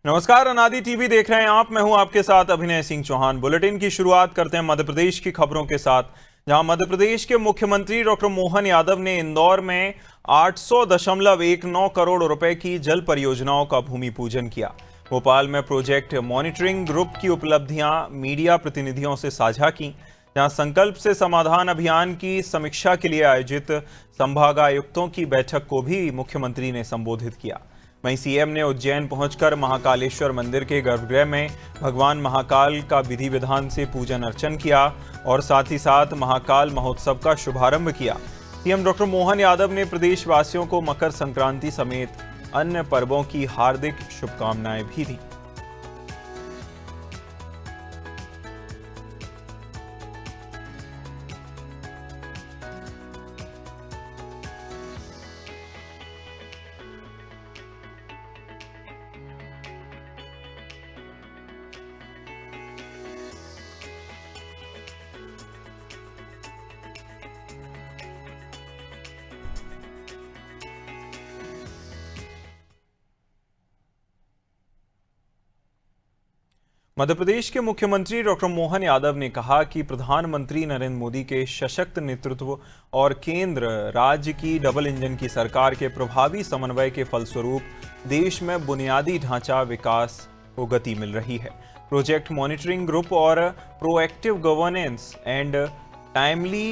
नमस्कार, अनादि टीवी देख रहे हैं आप। मैं हूं आपके साथ अभिनय सिंह चौहान। बुलेटिन की शुरुआत करते हैं मध्य प्रदेश की खबरों के साथ, जहां मध्य प्रदेश के मुख्यमंत्री डॉक्टर मोहन यादव ने इंदौर में 800.19 करोड़ रुपए की जल परियोजनाओं का भूमि पूजन किया। भोपाल में प्रोजेक्ट मॉनिटरिंग ग्रुप की उपलब्धियां मीडिया प्रतिनिधियों से साझा की, जहां संकल्प से समाधान अभियान की समीक्षा के लिए आयोजित संभागायुक्तों की बैठक को भी मुख्यमंत्री ने संबोधित किया। वहीं सीएम ने उज्जैन पहुंचकर महाकालेश्वर मंदिर के गर्भगृह में भगवान महाकाल का विधि विधान से पूजन अर्चन किया और साथ ही साथ महाकाल महोत्सव का शुभारंभ किया। सीएम डॉक्टर मोहन यादव ने प्रदेशवासियों को मकर संक्रांति समेत अन्य पर्वों की हार्दिक शुभकामनाएं भी दी। मध्य प्रदेश के मुख्यमंत्री डॉक्टर मोहन यादव ने कहा कि प्रधानमंत्री नरेंद्र मोदी के सशक्त नेतृत्व और केंद्र राज्य की डबल इंजन की सरकार के प्रभावी समन्वय के फलस्वरूप देश में बुनियादी ढांचा विकास को गति मिल रही है। प्रोजेक्ट मॉनिटरिंग ग्रुप और proactive governance and timely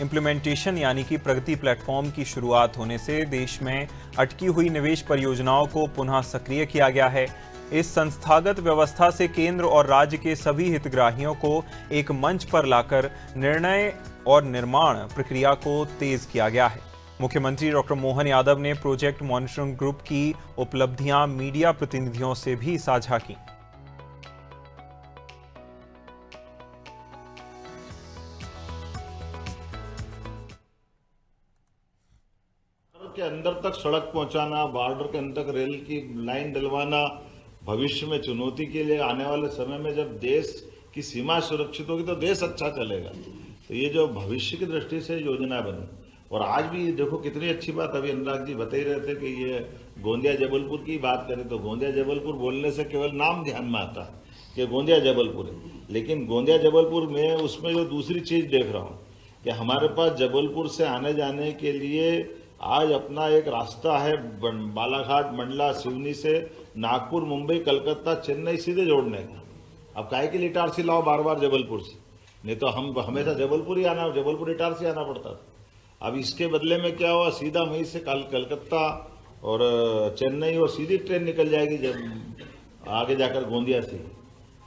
implementation यानी कि प्रगति प्लेटफॉर्म की शुरुआत होने से देश में अटकी हुई निवेश परियोजनाओं को पुनः सक्रिय किया गया है। इस संस्थागत व्यवस्था से केंद्र और राज्य के सभी हितग्राहियों को एक मंच पर लाकर निर्णय और निर्माण प्रक्रिया को तेज किया गया है। मुख्यमंत्री डॉक्टर मोहन यादव ने प्रोजेक्ट मॉनिटरिंग ग्रुप की उपलब्धियां मीडिया प्रतिनिधियों से भी साझा की। के अंदर तक सड़क पहुंचाना, बॉर्डर के अंदर तक रेल की लाइन डलवाना, भविष्य में चुनौती के लिए आने वाले समय में जब देश की सीमा सुरक्षित होगी तो देश अच्छा चलेगा। तो ये जो भविष्य की दृष्टि से योजना बनी, और आज भी देखो कितनी अच्छी बात, अभी अनुराग जी बता ही रहे थे कि ये गोंदिया जबलपुर की बात करें तो गोंदिया जबलपुर बोलने से केवल नाम ध्यान में आता है कि गोंदिया जबलपुर है, लेकिन गोंदिया जबलपुर में उसमें जो दूसरी चीज देख रहा हूँ कि हमारे पास जबलपुर से आने जाने के लिए आज अपना एक रास्ता है बालाघाट, मंडला, सिवनी से नागपुर, मुंबई, कलकत्ता, चेन्नई सीधे जोड़ने का। अब काहे के लिए इटारसी लाओ बार बार जबलपुर से, नहीं तो हम हमेशा जबलपुर ही आना, जबलपुर इटारसी आना पड़ता था। अब इसके बदले में क्या हुआ, सीधा वहीं से कलकत्ता और चेन्नई और सीधी ट्रेन निकल जाएगी जब आगे जाकर गोंदिया से।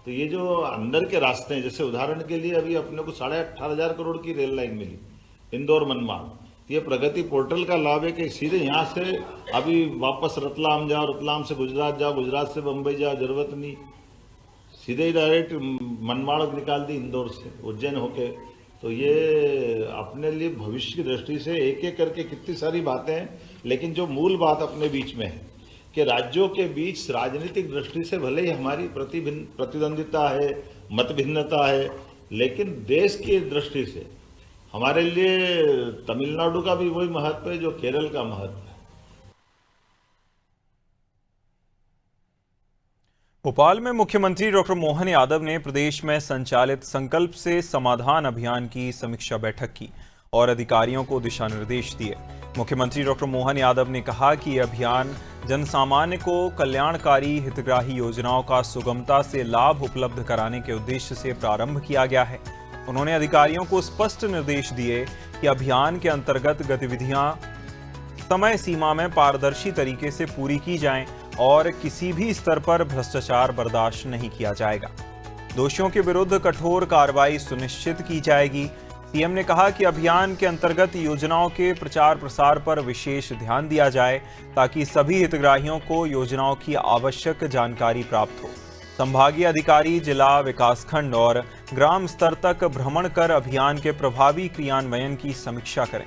तो ये जो अंदर के रास्ते हैं, जैसे उदाहरण के लिए अभी अपने को 18,500 करोड़ की रेल लाइन मिली इंदौर मनमाड़, ये प्रगति पोर्टल का लाभ है कि सीधे यहाँ से अभी वापस रतलाम जाओ, रतलाम से गुजरात जाओ, गुजरात से बम्बई जाओ, जरूरत नहीं, सीधे ही डायरेक्ट मनमाड़ निकाल दी इंदौर से उज्जैन होके। तो ये अपने लिए भविष्य की दृष्टि से एक एक करके कितनी सारी बातें हैं, लेकिन जो मूल बात अपने बीच में है कि राज्यों के बीच राजनीतिक दृष्टि से भले ही हमारी प्रतिद्वंदिता है, मत भिन्नता है, लेकिन देश की दृष्टि से हमारे लिए तमिलनाडु का भी वही महत्व है जो केरल का महत्व है। भोपाल में मुख्यमंत्री डॉक्टर मोहन यादव ने प्रदेश में संचालित संकल्प से समाधान अभियान की समीक्षा बैठक की और अधिकारियों को दिशा निर्देश दिए। मुख्यमंत्री डॉक्टर मोहन यादव ने कहा कि यह अभियान जनसामान्य को कल्याणकारी हितग्राही योजनाओं का सुगमता से लाभ उपलब्ध कराने के उद्देश्य से प्रारंभ किया गया है। उन्होंने अधिकारियों को स्पष्ट निर्देश दिए कि अभियान के अंतर्गत गतिविधियां समय सीमा में पारदर्शी तरीके से पूरी की जाएं और किसी भी स्तर पर भ्रष्टाचार बर्दाश्त नहीं किया जाएगा। दोषियों के विरुद्ध कठोर कार्रवाई सुनिश्चित की जाएगी। सीएम ने कहा कि अभियान के अंतर्गत योजनाओं के प्रचार प्रसार पर विशेष ध्यान दिया जाए ताकि सभी हितग्राहियों को योजनाओं की आवश्यक जानकारी प्राप्त हो। संभागीय अधिकारी जिला, विकासखंड और ग्राम स्तर तक भ्रमण कर अभियान के प्रभावी क्रियान्वयन की समीक्षा करें।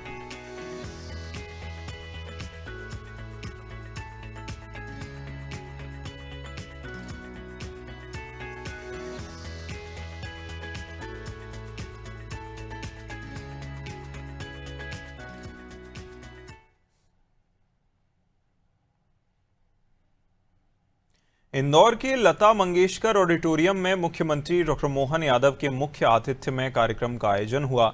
इंदौर के लता मंगेशकर ऑडिटोरियम में मुख्यमंत्री डॉक्टर मोहन यादव के मुख्य आतिथ्य में कार्यक्रम का आयोजन हुआ,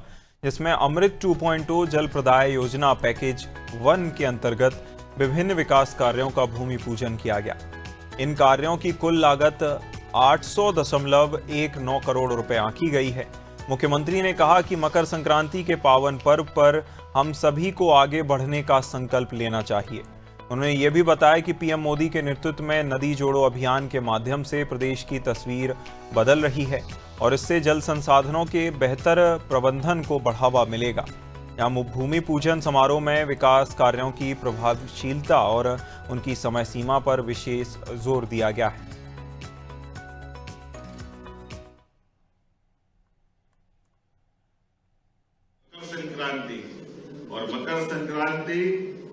जिसमें अमृत 2.0 जल प्रदाय योजना पैकेज 1 के अंतर्गत विभिन्न विकास कार्यों का भूमि पूजन किया गया। इन कार्यों की कुल लागत 800.19 करोड़ रुपए आंकी गई है। मुख्यमंत्री ने कहा कि मकर संक्रांति के पावन पर्व पर हम सभी को आगे बढ़ने का संकल्प लेना चाहिए। उन्होंने ये भी बताया कि पीएम मोदी के नेतृत्व में नदी जोड़ो अभियान के माध्यम से प्रदेश की तस्वीर बदल रही है और इससे जल संसाधनों के बेहतर प्रबंधन को बढ़ावा मिलेगा। यहाँ भूमि पूजन समारोह में विकास कार्यों की प्रभावशीलता और उनकी समय सीमा पर विशेष जोर दिया गया है। संक्रांति और मकर संक्रांति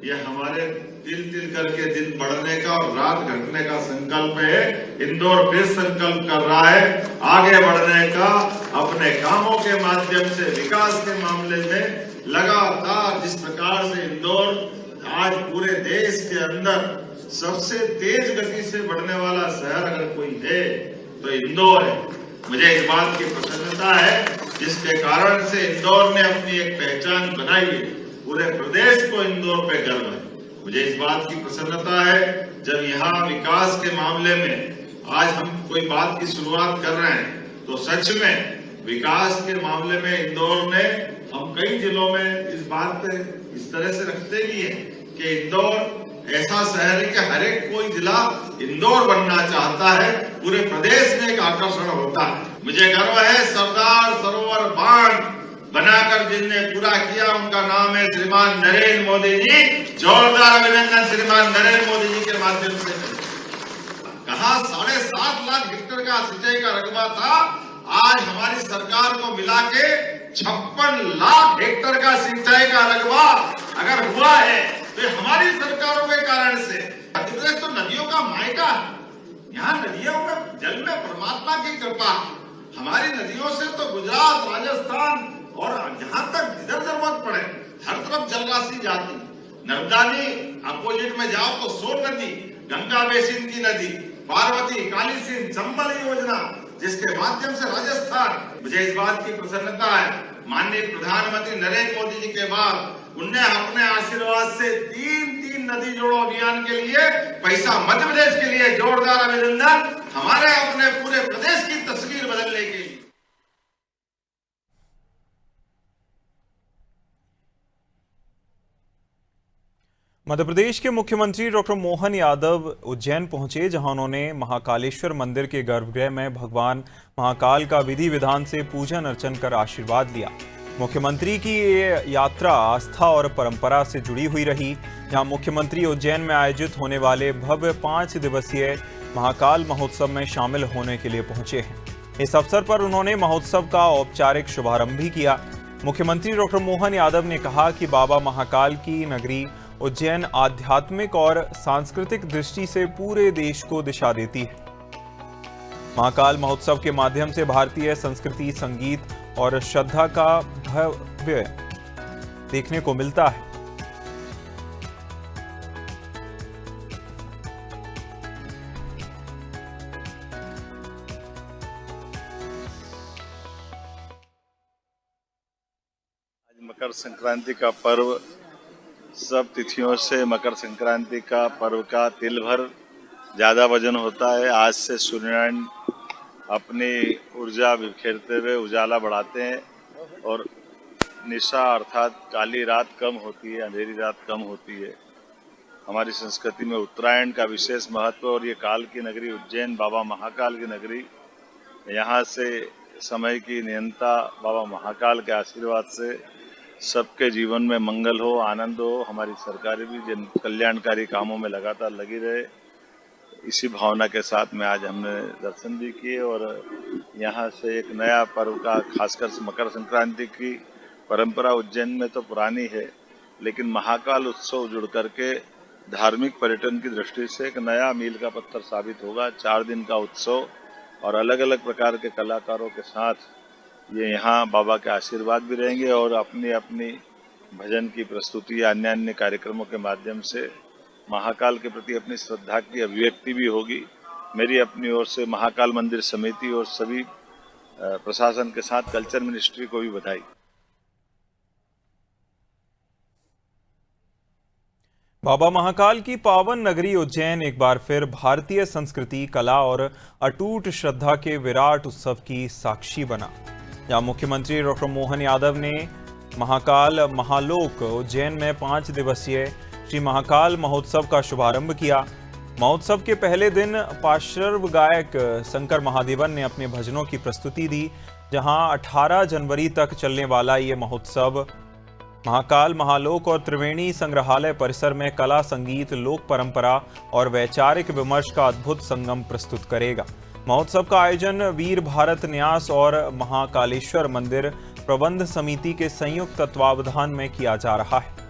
ये हमारे तिल करके दिन बढ़ने का और रात घटने का संकल्प है। इंदौर फिर संकल्प कर रहा है आगे बढ़ने का, अपने कामों के माध्यम से विकास के मामले में लगातार जिस प्रकार से इंदौर आज पूरे देश के अंदर सबसे तेज गति से बढ़ने वाला शहर अगर कोई है तो इंदौर है। मुझे इस बात की प्रसन्नता है जिसके कारण से इंदौर ने अपनी एक पहचान बनाई है। पूरे प्रदेश को इंदौर पे गर्व है। मुझे इस बात की प्रसन्नता है जब यहाँ विकास के मामले में आज हम कोई बात की शुरुआत कर रहे हैं तो सच में विकास के मामले में इंदौर ने, हम कई जिलों में इस बात पे इस तरह से रखते भी हैं कि इंदौर ऐसा शहर है कि हर एक कोई जिला इंदौर बनना चाहता है, पूरे प्रदेश में एक आकर्षण होता है। मुझे गर्व है सरदार सरोवर बांध बनाकर जिनने पूरा किया उनका नाम है श्रीमान नरेंद्र मोदी जी। जोरदार अभिनंदन श्रीमान नरेंद्र मोदी जी के माध्यम से। कहा 7.5 लाख हेक्टेयर का सिंचाई का रकबा था, आज हमारी सरकार को मिला के 56 लाख हेक्टेयर का सिंचाई का रकबा अगर हुआ है तो हमारी सरकारों के कारण से। मध्य प्रदेश तो नदियों का मायका है, यहाँ नदियों में जल में परमात्मा की कृपा है। हमारी नदियों से तो गुजरात, राजस्थान और जहां तक जिधर जरूरत पड़े हर तरफ जल राशि जाती। नर्मदानी अपोजिट में जाओ तो सोन नदी, गंगा बेसिन की नदी, पार्वती, काली सिंध, चंबल योजना जिसके माध्यम से राजस्थान। मुझे इस बात की प्रसन्नता है माननीय प्रधानमंत्री नरेंद्र मोदी जी के बाद उनने अपने आशीर्वाद से तीन नदी जोड़ो अभियान के लिए पैसा मध्य प्रदेश के लिए जोरदार अभिनंदन। हमारे अपने पूरे प्रदेश की तस्वीर बदलने के लिए। मध्य प्रदेश के मुख्यमंत्री डॉक्टर मोहन यादव उज्जैन पहुंचे, जहां उन्होंने महाकालेश्वर मंदिर के गर्भगृह में भगवान महाकाल का विधि विधान से पूजन अर्चन कर आशीर्वाद लिया। मुख्यमंत्री की ये यात्रा आस्था और परंपरा से जुड़ी हुई रही, जहां मुख्यमंत्री उज्जैन में आयोजित होने वाले भव्य 5 दिवसीय महाकाल महोत्सव में शामिल होने के लिए पहुंचे हैं। इस अवसर पर उन्होंने महोत्सव का औपचारिक शुभारंभ भी किया। मुख्यमंत्री डॉक्टर मोहन यादव ने कहा कि बाबा महाकाल की नगरी उज्जैन आध्यात्मिक और सांस्कृतिक दृष्टि से पूरे देश को दिशा देती है। महाकाल महोत्सव के माध्यम से भारतीय संस्कृति, संगीत और श्रद्धा का भव्य देखने को मिलता है। आज मकर संक्रांति का पर्व, सब तिथियों से मकर संक्रांति का पर्व का तिल भर ज़्यादा वजन होता है। आज से सूर्यनारायण अपनी ऊर्जा बिखेरते हुए उजाला बढ़ाते हैं और निशा अर्थात काली रात कम होती है, अंधेरी रात कम होती है। हमारी संस्कृति में उत्तरायण का विशेष महत्व और ये काल की नगरी उज्जैन, बाबा महाकाल की नगरी, यहाँ से समय की नियंता बाबा महाकाल के आशीर्वाद से सबके जीवन में मंगल हो, आनंद हो। हमारी सरकारें भी जन कल्याणकारी कामों में लगातार लगी रहे, इसी भावना के साथ में आज हमने दर्शन भी किए और यहाँ से एक नया पर्व का, खासकर मकर संक्रांति की परंपरा उज्जैन में तो पुरानी है, लेकिन महाकाल उत्सव जुड़ करके धार्मिक पर्यटन की दृष्टि से एक नया मील का पत्थर साबित होगा। 4 दिन का उत्सव और अलग अलग प्रकार के कलाकारों के साथ ये यहाँ बाबा के आशीर्वाद भी रहेंगे और अपनी अपनी भजन की प्रस्तुति या अन्य अन्य कार्यक्रमों के माध्यम से महाकाल के प्रति अपनी श्रद्धा की अभिव्यक्ति भी होगी। मेरी अपनी ओर से महाकाल मंदिर समिति और सभी प्रशासन के साथ कल्चर मिनिस्ट्री को भी बधाई। बाबा महाकाल की पावन नगरी उज्जैन एक बार फिर भारतीय संस्कृति, कला और अटूट श्रद्धा के विराट उत्सव की साक्षी बना। जहां मुख्यमंत्री डॉक्टर मोहन यादव ने महाकाल महालोक उज्जैन में 5 दिवसीय श्री महाकाल महोत्सव का शुभारंभ किया। महोत्सव के पहले दिन पार्श्व गायक शंकर महादेवन ने अपने भजनों की प्रस्तुति दी। जहां 18 जनवरी तक चलने वाला ये महोत्सव महाकाल महालोक और त्रिवेणी संग्रहालय परिसर में कला, संगीत, लोक परंपरा और वैचारिक विमर्श का अद्भुत संगम प्रस्तुत करेगा। महोत्सव का आयोजन वीर भारत न्यास और महाकालेश्वर मंदिर प्रबंध समिति के संयुक्त तत्वावधान में किया जा रहा है।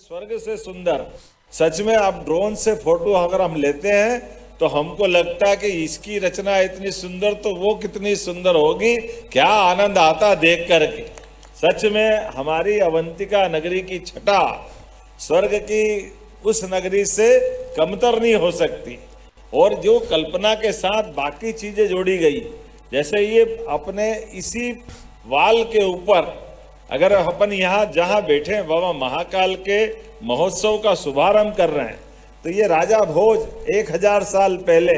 स्वर्ग से सुंदर, सच में आप ड्रोन से फोटो अगर हम लेते हैं तो हमको लगता है कि इसकी रचना इतनी सुंदर तो वो कितनी सुंदर होगी, क्या आनंद आता देख करके। सच में हमारी अवंतिका नगरी की छटा स्वर्ग की उस नगरी से कमतर नहीं हो सकती। और जो कल्पना के साथ बाकी चीजें जोड़ी गई, जैसे ये अपने इसी वाल के ऊपर अगर अपन यहाँ जहाँ बैठे हैं बाबा महाकाल के महोत्सव का शुभारंभ कर रहे हैं, तो ये राजा भोज 1000 साल पहले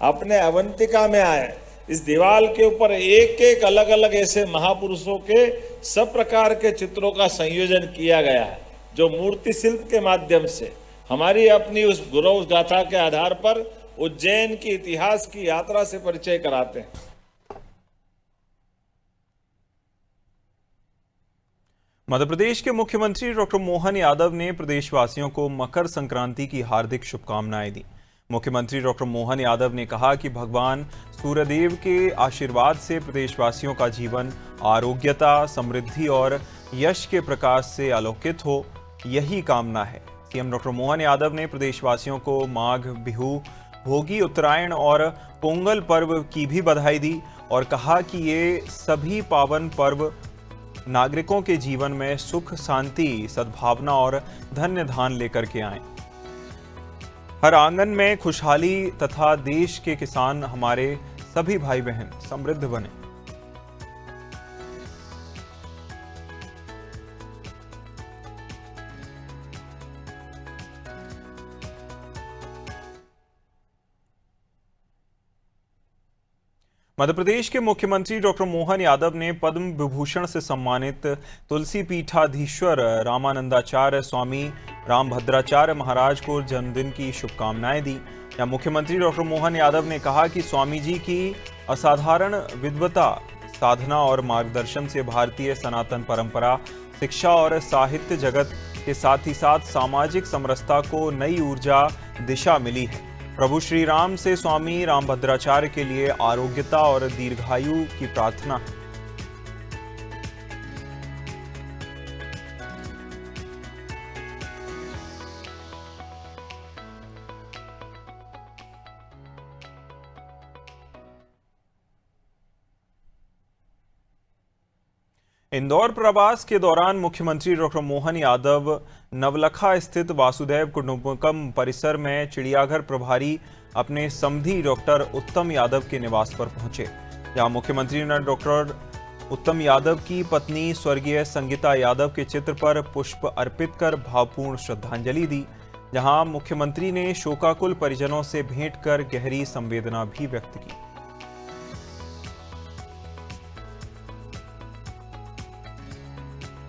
अपने अवंतिका में आए। इस दीवार के ऊपर एक एक अलग अलग ऐसे महापुरुषों के सब प्रकार के चित्रों का संयोजन किया गया है, जो मूर्ति शिल्प के माध्यम से हमारी अपनी उस गौरव गाथा के आधार पर उज्जैन की इतिहास की यात्रा से परिचय कराते हैं। मध्य प्रदेश के मुख्यमंत्री डॉक्टर मोहन यादव ने प्रदेशवासियों को मकर संक्रांति की हार्दिक शुभकामनाएं दी। मुख्यमंत्री डॉक्टर मोहन यादव ने कहा कि भगवान सूर्यदेव के आशीर्वाद से प्रदेशवासियों का जीवन आरोग्यता, समृद्धि और यश के प्रकाश से आलोकित हो, यही कामना है। सीएम डॉक्टर मोहन यादव ने प्रदेशवासियों को माघ बिहू, भोगी, उत्तरायण और पोंगल पर्व की भी बधाई दी और कहा कि ये सभी पावन पर्व नागरिकों के जीवन में सुख, शांति, सद्भावना और धन्य धान लेकर के आए। हर आंगन में खुशहाली तथा देश के किसान, हमारे सभी भाई बहन समृद्ध बने। मध्य प्रदेश के मुख्यमंत्री डॉक्टर मोहन यादव ने पद्म विभूषण से सम्मानित तुलसी पीठाधीश्वर रामानंदाचार्य स्वामी रामभद्राचार्य महाराज को जन्मदिन की शुभकामनाएं दी। यहाँ मुख्यमंत्री डॉक्टर मोहन यादव ने कहा कि स्वामी जी की असाधारण विद्वता, साधना और मार्गदर्शन से भारतीय सनातन परंपरा, शिक्षा और साहित्य जगत के साथ ही साथ सामाजिक समरसता को नई ऊर्जा, दिशा मिली है। प्रभु श्री राम से स्वामी रामभद्राचार्य के लिए आरोग्यता और दीर्घायु की प्रार्थना है। इंदौर प्रवास के दौरान मुख्यमंत्री डॉक्टर मोहन यादव नवलखा स्थित वासुदेव कुटुंबकम परिसर में चिड़ियाघर प्रभारी अपने समधी डॉक्टर उत्तम यादव के निवास पर पहुंचे। जहां मुख्यमंत्री ने डॉक्टर उत्तम यादव की पत्नी स्वर्गीय संगीता यादव के चित्र पर पुष्प अर्पित कर भावपूर्ण श्रद्धांजलि दी। जहां मुख्यमंत्री ने शोकाकुल परिजनों से भेंट कर गहरी संवेदना भी व्यक्त की।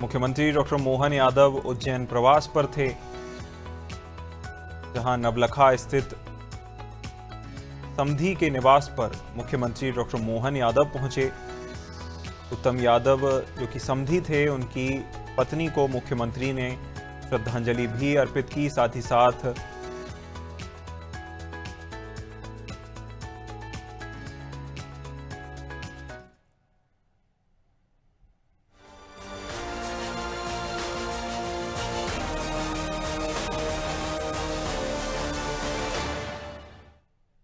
मुख्यमंत्री डॉक्टर मोहन यादव उज्जैन प्रवास पर थे, जहां नवलखा स्थित समधी के निवास पर मुख्यमंत्री डॉक्टर मोहन यादव पहुंचे। उत्तम यादव जो कि समधी थे, उनकी पत्नी को मुख्यमंत्री ने श्रद्धांजलि भी अर्पित की। साथ ही साथ